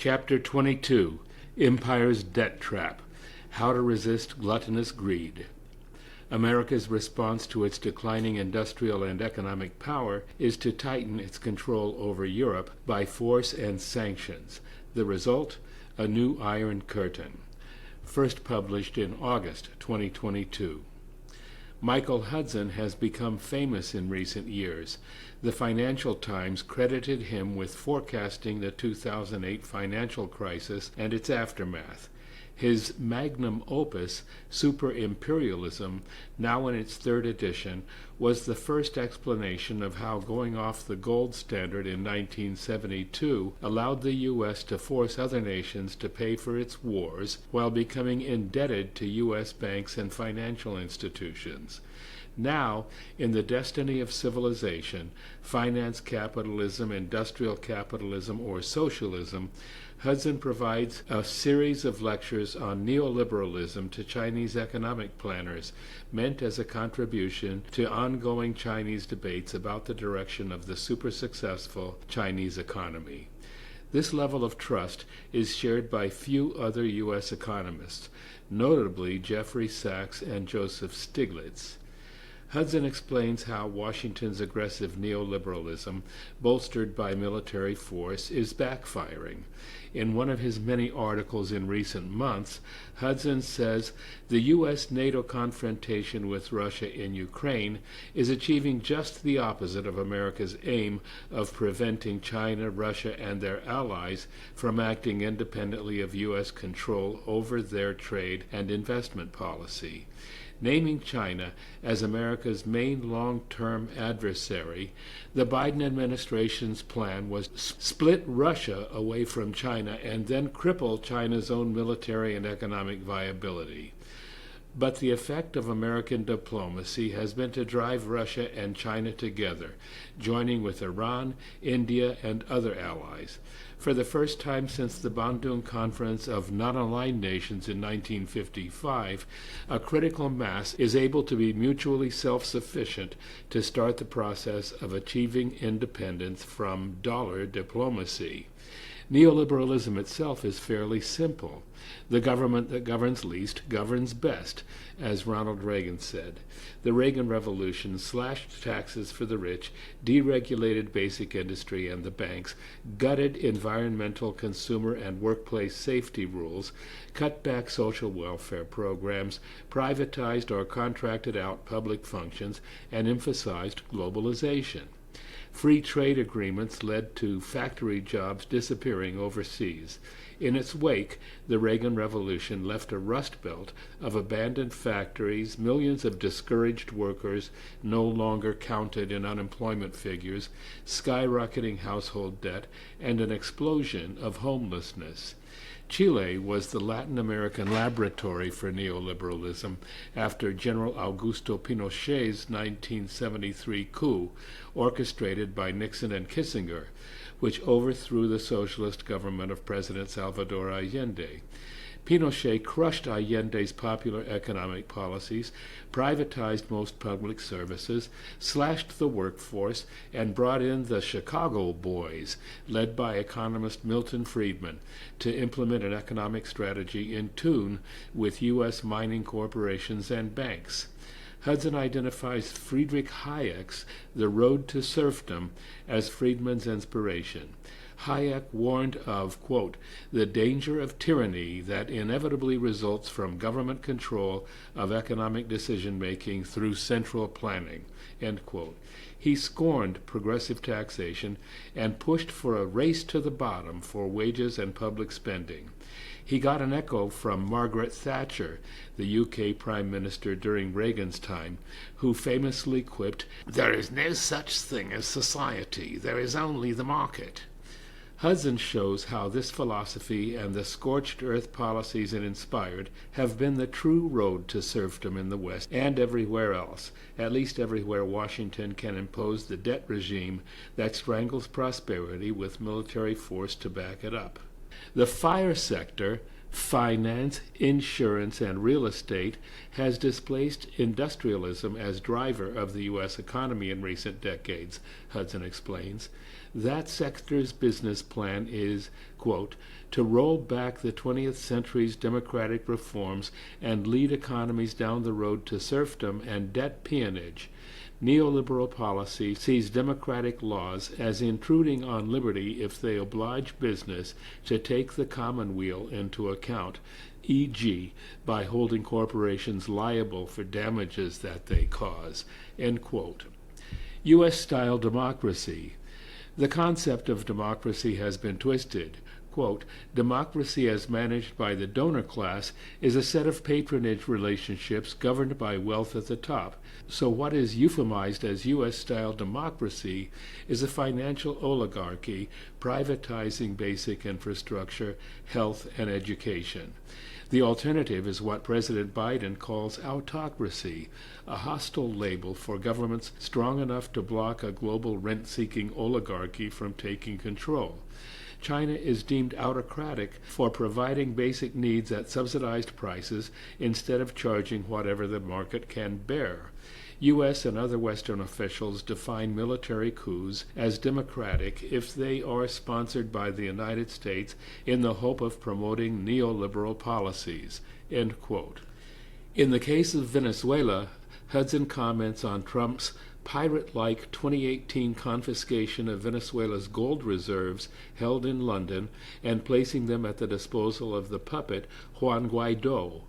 Chapter 22, Empire's Debt Trap, How to Resist Gluttonous Greed. America's response to its declining industrial and economic power is to tighten its control over Europe by force and sanctions. The result? A new Iron Curtain. First published in August 2022. Michael Hudson has become famous in recent years. The Financial Times credited him with forecasting the 2008 financial crisis and its aftermath. His magnum opus, Super Imperialism, now in its third edition, was the first explanation of how going off the gold standard in 1972 allowed the U.S. to force other nations to pay for its wars while becoming indebted to U.S. banks and financial institutions. Now, in The Destiny of Civilization, Finance Capitalism, Industrial Capitalism, or Socialism, Hudson provides a series of lectures on neoliberalism to Chinese economic planners, meant as a contribution to ongoing Chinese debates about the direction of the super-successful Chinese economy. This level of trust is shared by few other U.S. economists, notably Jeffrey Sachs and Joseph Stiglitz. Hudson explains how Washington's aggressive neoliberalism, bolstered by military force, is backfiring. In one of his many articles in recent months, Hudson says the U.S.-NATO confrontation with Russia in Ukraine is achieving just the opposite of America's aim of preventing China, Russia, and their allies from acting independently of U.S. control over their trade and investment policy. Naming China as America's main long-term adversary, the Biden administration's plan was to split Russia away from China and then cripple China's own military and economic viability. But the effect of American diplomacy has been to drive Russia and China together, joining with Iran, India, and other allies. For the first time since the Bandung Conference of Non-Aligned Nations in 1955, a critical mass is able to be mutually self-sufficient to start the process of achieving independence from dollar diplomacy. Neoliberalism itself is fairly simple. The government that governs least governs best, as Ronald Reagan said. The Reagan Revolution slashed taxes for the rich, deregulated basic industry and the banks, gutted environmental, consumer, and workplace safety rules, cut back social welfare programs, privatized or contracted out public functions, and emphasized globalization. Free trade agreements led to factory jobs disappearing overseas. In its wake, the Reagan Revolution left a rust belt of abandoned factories, millions of discouraged workers no longer counted in unemployment figures, skyrocketing household debt, and an explosion of homelessness. Chile was the Latin American laboratory for neoliberalism after General Augusto Pinochet's 1973 coup, orchestrated by Nixon and Kissinger, which overthrew the socialist government of President Salvador Allende. Pinochet crushed Allende's popular economic policies, privatized most public services, slashed the workforce, and brought in the Chicago Boys, led by economist Milton Friedman, to implement an economic strategy in tune with U.S. mining corporations and banks. Hudson identifies Friedrich Hayek's The Road to Serfdom as Friedman's inspiration. Hayek warned of, quote, the danger of tyranny that inevitably results from government control of economic decision-making through central planning, end quote. He scorned progressive taxation and pushed for a race to the bottom for wages and public spending. He got an echo from Margaret Thatcher, the UK Prime Minister during Reagan's time, who famously quipped, "There is no such thing as society, there is only the market." Hudson shows how this philosophy and the scorched earth policies it inspired have been the true road to serfdom in the West and everywhere else, at least everywhere Washington can impose the debt regime that strangles prosperity with military force to back it up. The FIRE sector, finance, insurance, and real estate has displaced industrialism as driver of the U.S. economy in recent decades, Hudson explains. That sector's business plan is, quote, to roll back the 20th century's democratic reforms and lead economies down the road to serfdom and debt peonage. Neoliberal policy sees democratic laws as intruding on liberty if they oblige business to take the commonweal into account, e.g., by holding corporations liable for damages that they cause. End quote. U.S.-style democracy. The concept of democracy has been twisted. Quote, democracy as managed by the donor class is a set of patronage relationships governed by wealth at the top. So what is euphemized as U.S.-style democracy is a financial oligarchy privatizing basic infrastructure, health, and education. The alternative is what President Biden calls autocracy, a hostile label for governments strong enough to block a global rent-seeking oligarchy from taking control. China is deemed autocratic for providing basic needs at subsidized prices instead of charging whatever the market can bear. U.S. and other Western officials define military coups as democratic if they are sponsored by the United States in the hope of promoting neoliberal policies. End quote. In the case of Venezuela, Hudson comments on Trump's pirate-like 2018 confiscation of Venezuela's gold reserves held in London and placing them at the disposal of the puppet Juan Guaido.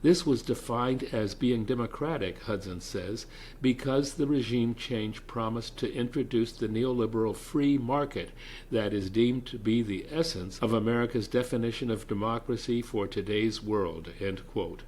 This was defined as being democratic, Hudson says, because the regime change promised to introduce the neoliberal free market that is deemed to be the essence of America's definition of democracy for today's world, end quote.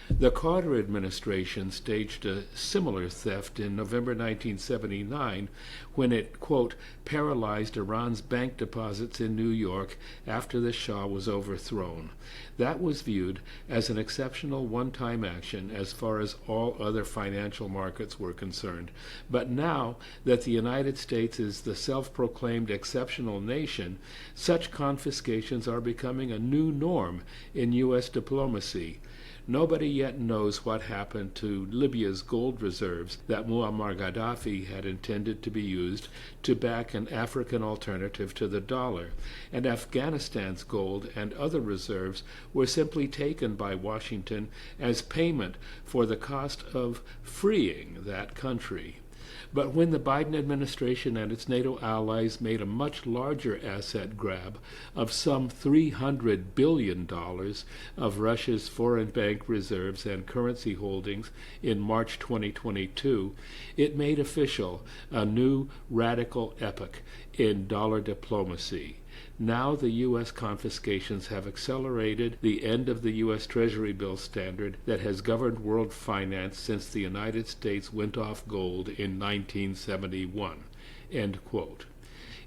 The Carter administration staged a similar theft in November 1979 when it, quote, paralyzed Iran's bank deposits in New York after the Shah was overthrown. That was viewed as an exceptional one-time action as far as all other financial markets were concerned. But now that the United States is the self-proclaimed exceptional nation, such confiscations are becoming a new norm in U.S. diplomacy. Nobody yet knows what happened to Libya's gold reserves that Muammar Gaddafi had intended to be used to back an African alternative to the dollar, and Afghanistan's gold and other reserves were simply taken by Washington as payment for the cost of freeing that country. But when the Biden administration and its NATO allies made a much larger asset grab of some $300 billion of Russia's foreign bank reserves and currency holdings in March 2022, it made official a new radical epoch in dollar diplomacy. Now the U.S. confiscations have accelerated the end of the U.S. Treasury bill standard that has governed world finance since the United States went off gold in 1971. End quote.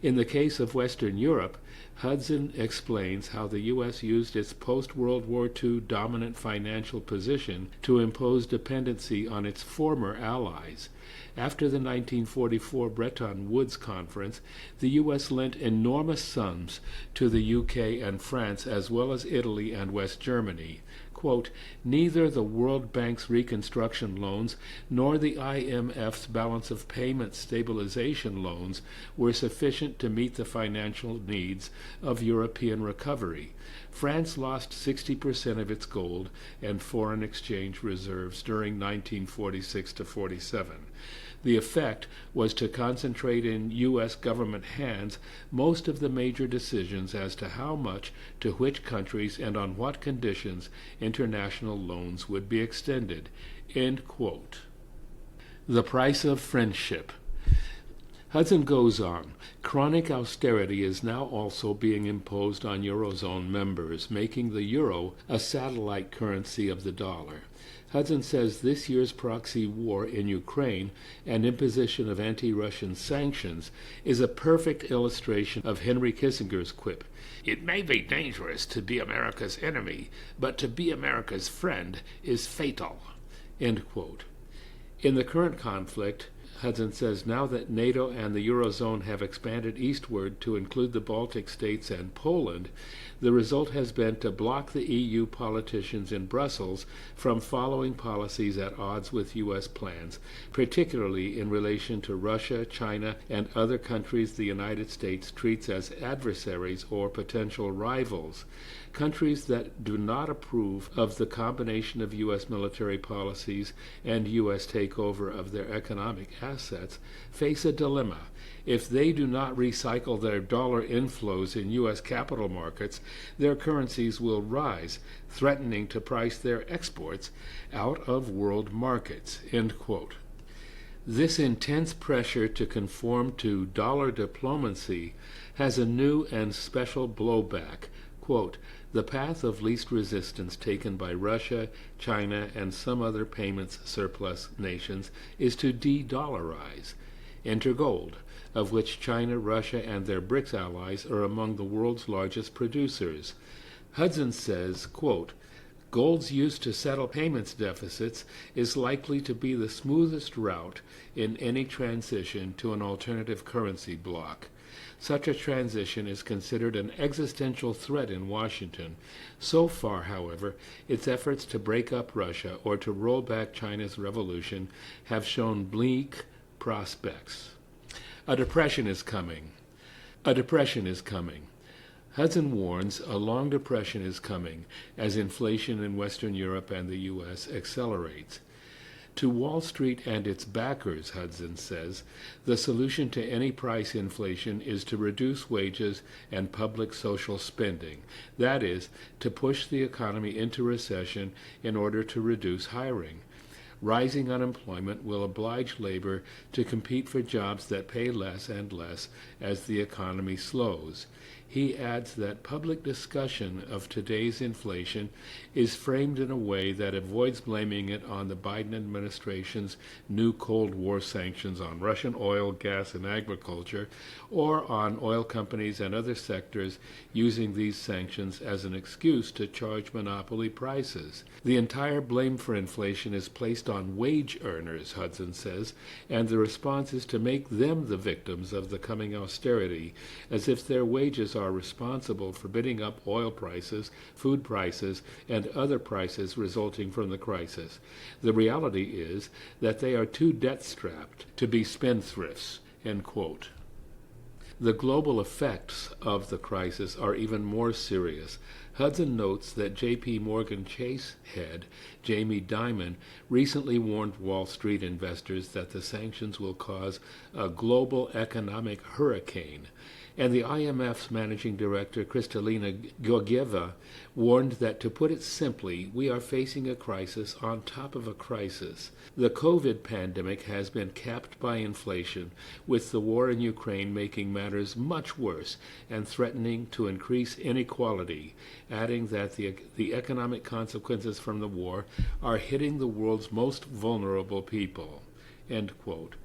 In the case of Western Europe, Hudson explains how the U.S. used its post-World War II dominant financial position to impose dependency on its former allies. After the 1944 Bretton Woods Conference, the U.S. lent enormous sums to the U.K. and France as well as Italy and West Germany. Quote, neither the World Bank's reconstruction loans nor the IMF's balance of payment stabilization loans were sufficient to meet the financial needs of European recovery. France lost 60% of its gold and foreign exchange reserves during 1946 to 47. The effect was to concentrate in U.S. government hands most of the major decisions as to how much to which countries and on what conditions international loans would be extended. End quote. The price of friendship. Hudson goes on, chronic austerity is now also being imposed on Eurozone members, making the euro a satellite currency of the dollar. Hudson says this year's proxy war in Ukraine and imposition of anti-Russian sanctions is a perfect illustration of Henry Kissinger's quip, "It may be dangerous to be America's enemy, but to be America's friend is fatal." End quote. In the current conflict, Hudson says now that NATO and the Eurozone have expanded eastward to include the Baltic states and Poland, the result has been to block the EU politicians in Brussels from following policies at odds with U.S. plans, particularly in relation to Russia, China, and other countries the United States treats as adversaries or potential rivals. Countries that do not approve of the combination of U.S. military policies and U.S. takeover of their economic assets face a dilemma. If they do not recycle their dollar inflows in U.S. capital markets, their currencies will rise, threatening to price their exports out of world markets. End quote. This intense pressure to conform to dollar diplomacy has a new and special blowback. Quote, the path of least resistance taken by Russia, China, and some other payments surplus nations is to de-dollarize. Enter gold, of which China, Russia, and their BRICS allies are among the world's largest producers. Hudson says, quote, gold's use to settle payments deficits is likely to be the smoothest route in any transition to an alternative currency bloc. Such a transition is considered an existential threat in Washington. So far, however, its efforts to break up Russia or to roll back China's revolution have shown bleak prospects. A depression is coming. A depression is coming. Hudson warns a long depression is coming as inflation in Western Europe and the U.S. accelerates. To Wall Street and its backers, Hudson says, the solution to any price inflation is to reduce wages and public social spending. That is, to push the economy into recession in order to reduce hiring. Rising unemployment will oblige labor to compete for jobs that pay less and less as the economy slows. He adds that public discussion of today's inflation is framed in a way that avoids blaming it on the Biden administration's new Cold War sanctions on Russian oil, gas, and agriculture, or on oil companies and other sectors using these sanctions as an excuse to charge monopoly prices. The entire blame for inflation is placed on wage earners, Hudson says, and the response is to make them the victims of the coming austerity, as if their wages are responsible for bidding up oil prices, food prices, and other prices resulting from the crisis. The reality is that they are too debt-strapped to be spendthrifts, end quote. The global effects of the crisis are even more serious. Hudson notes that J.P. Morgan Chase head Jamie Dimon recently warned Wall Street investors that the sanctions will cause a global economic hurricane. And the IMF's managing director, Kristalina Georgieva, warned that, to put it simply, we are facing a crisis on top of a crisis. The COVID pandemic has been capped by inflation, with the war in Ukraine making matters much worse and threatening to increase inequality, adding that the economic consequences from the war are hitting the world's most vulnerable people. End quote.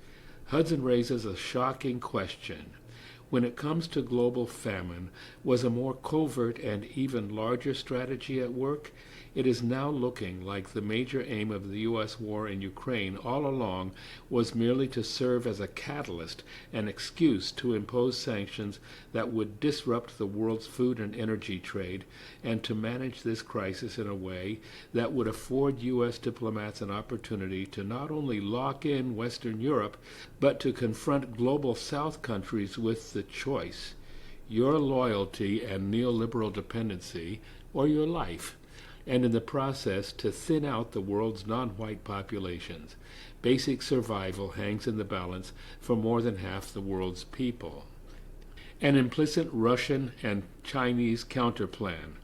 Hudson raises a shocking question. When it comes to global famine, was a more covert and even larger strategy at work? It is now looking like the major aim of the U.S. war in Ukraine all along was merely to serve as a catalyst, an excuse to impose sanctions that would disrupt the world's food and energy trade, and to manage this crisis in a way that would afford U.S. diplomats an opportunity to not only lock in Western Europe, but to confront global South countries with the choice: your loyalty and neoliberal dependency, or your life, and in the process to thin out the world's non-white populations. Basic survival hangs in the balance for more than half the world's people. An implicit Russian and Chinese counterplan.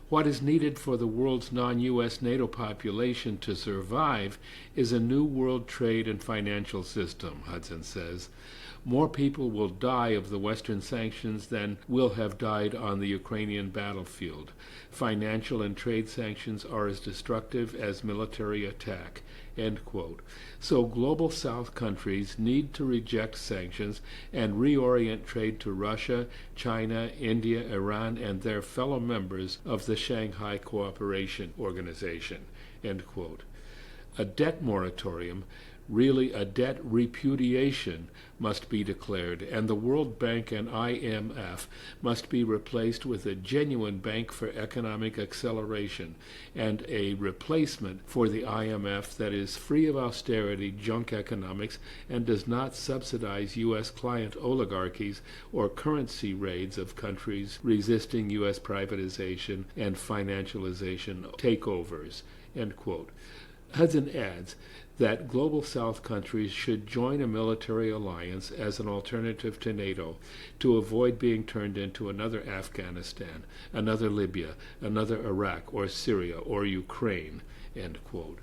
What is needed for the world's non-U.S. NATO population to survive is a new world trade and financial system, Hudson says. More people will die of the Western sanctions than will have died on the Ukrainian battlefield. Financial and trade sanctions are as destructive as military attack, end quote. So global South countries need to reject sanctions and reorient trade to Russia, China, India, Iran, and their fellow members of the Shanghai Cooperation Organization, end quote. A debt moratorium Really, a debt repudiation must be declared, and the World Bank and IMF must be replaced with a genuine bank for economic acceleration and a replacement for the IMF that is free of austerity, junk economics, and does not subsidize U.S. client oligarchies or currency raids of countries resisting U.S. privatization and financialization takeovers. End quote. Hudson adds that Global South countries should join a military alliance as an alternative to NATO to avoid being turned into another Afghanistan, another Libya, another Iraq or Syria or Ukraine. End quote.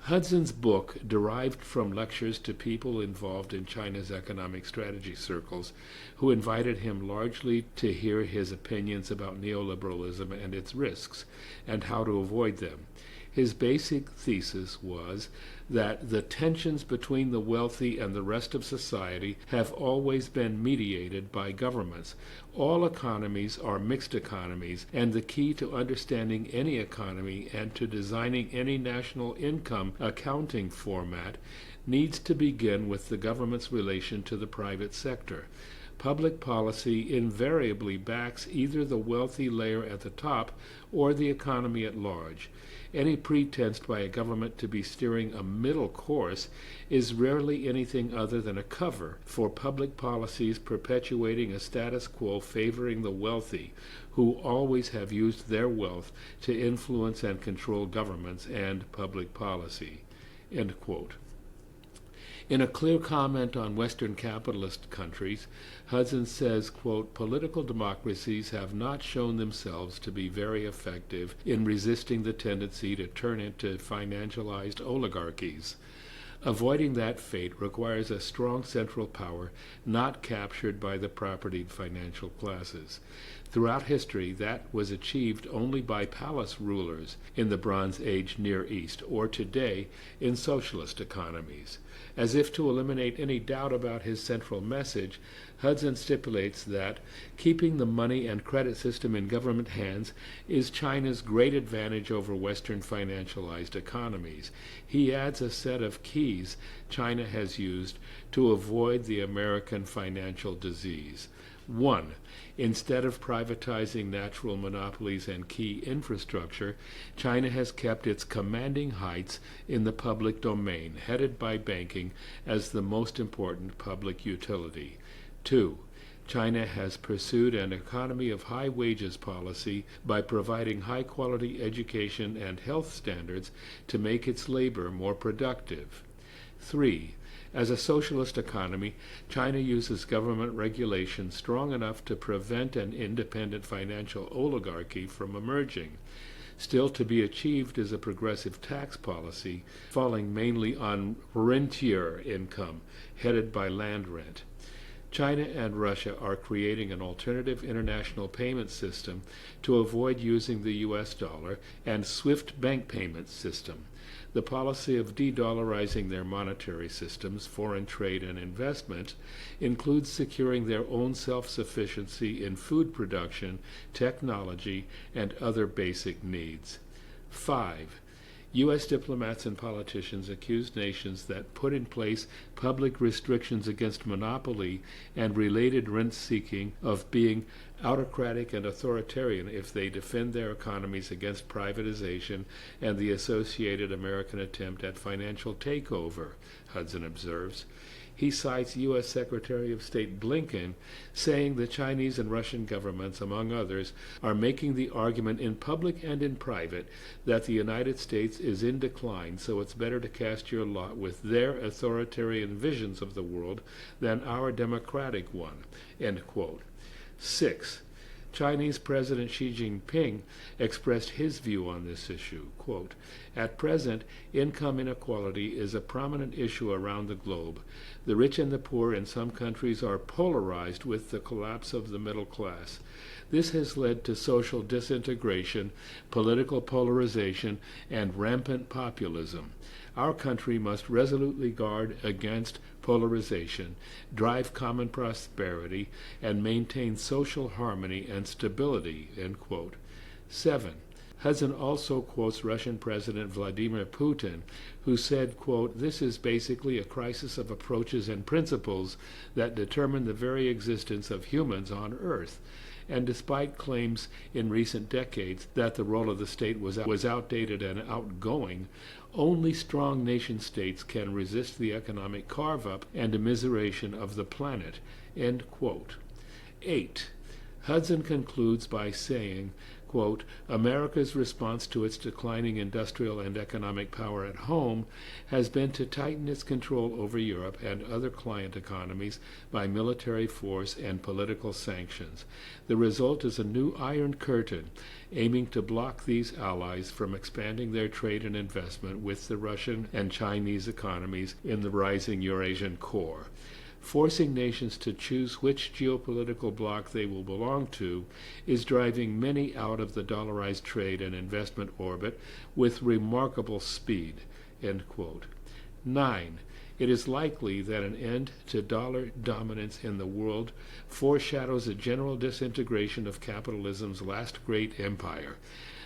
Hudson's book, derived from lectures to people involved in China's economic strategy circles, who invited him largely to hear his opinions about neoliberalism and its risks, and how to avoid them. His basic thesis was that the tensions between the wealthy and the rest of society have always been mediated by governments. All economies are mixed economies, and the key to understanding any economy and to designing any national income accounting format needs to begin with the government's relation to the private sector. Public policy invariably backs either the wealthy layer at the top or the economy at large. Any pretense by a government to be steering a middle course is rarely anything other than a cover for public policies perpetuating a status quo favoring the wealthy, who always have used their wealth to influence and control governments and public policy. End quote. In a clear comment on Western capitalist countries, Hudson says, quote, political democracies have not shown themselves to be very effective in resisting the tendency to turn into financialized oligarchies. Avoiding that fate requires a strong central power not captured by the propertied financial classes. Throughout history, that was achieved only by palace rulers in the Bronze Age Near East, or today in socialist economies. As if to eliminate any doubt about his central message, Hudson stipulates that keeping the money and credit system in government hands is China's great advantage over Western financialized economies. He adds a set of keys China has used to avoid the American financial disease. 1. Instead of privatizing natural monopolies and key infrastructure, China has kept its commanding heights in the public domain, headed by banking as the most important public utility. 2. China has pursued an economy of high wages policy by providing high-quality education and health standards to make its labor more productive. 3. As a socialist economy, China uses government regulation strong enough to prevent an independent financial oligarchy from emerging. Still to be achieved is a progressive tax policy, falling mainly on rentier income, headed by land rent. China and Russia are creating an alternative international payment system to avoid using the US dollar and SWIFT bank payment system. The policy of de-dollarizing their monetary systems, foreign trade and investment, includes securing their own self-sufficiency in food production, technology, and other basic needs. 5. U.S. diplomats and politicians accuse nations that put in place public restrictions against monopoly and related rent-seeking of being autocratic and authoritarian if they defend their economies against privatization and the associated American attempt at financial takeover, Hudson observes. He cites U.S. Secretary of State Blinken saying the Chinese and Russian governments, among others, are making the argument in public and in private that the United States is in decline, so it's better to cast your lot with their authoritarian visions of the world than our democratic one. End quote. 6. Chinese President Xi Jinping expressed his view on this issue. Quote, at present, income inequality is a prominent issue around the globe. The rich and the poor in some countries are polarized with the collapse of the middle class. This has led to social disintegration, political polarization, and rampant populism. Our country must resolutely guard against polarization, drive common prosperity, and maintain social harmony and stability. End quote. 7. Hudson also quotes Russian President Vladimir Putin, who said, quote, "This is basically a crisis of approaches and principles that determine the very existence of humans on Earth." And despite claims in recent decades that the role of the state was outdated and outgoing, only strong nation-states can resist the economic carve-up and immiseration of the planet. End quote. 8. Hudson concludes by saying, quote, "America's response to its declining industrial and economic power at home has been to tighten its control over Europe and other client economies by military force and political sanctions. The result is a new Iron Curtain aiming to block these allies from expanding their trade and investment with the Russian and Chinese economies in the rising Eurasian core. Forcing nations to choose which geopolitical bloc they will belong to is driving many out of the dollarized trade and investment orbit with remarkable speed." End quote. 9. It is likely that an end to dollar dominance in the world foreshadows a general disintegration of capitalism's last great empire.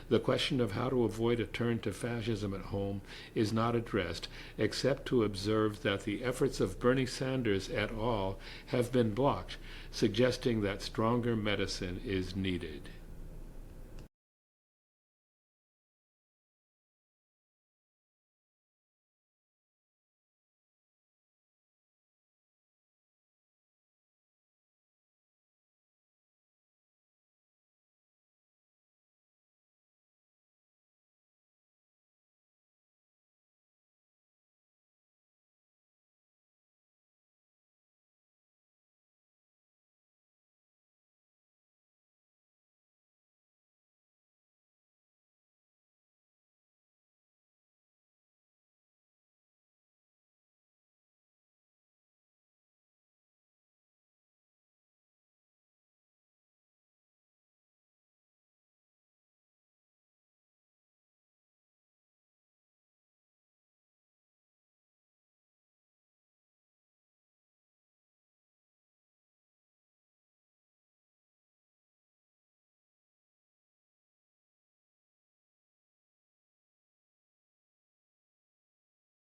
The question of how to avoid a turn to fascism at home is not addressed, except to observe that the efforts of Bernie Sanders et al. Have been blocked, suggesting that stronger medicine is needed.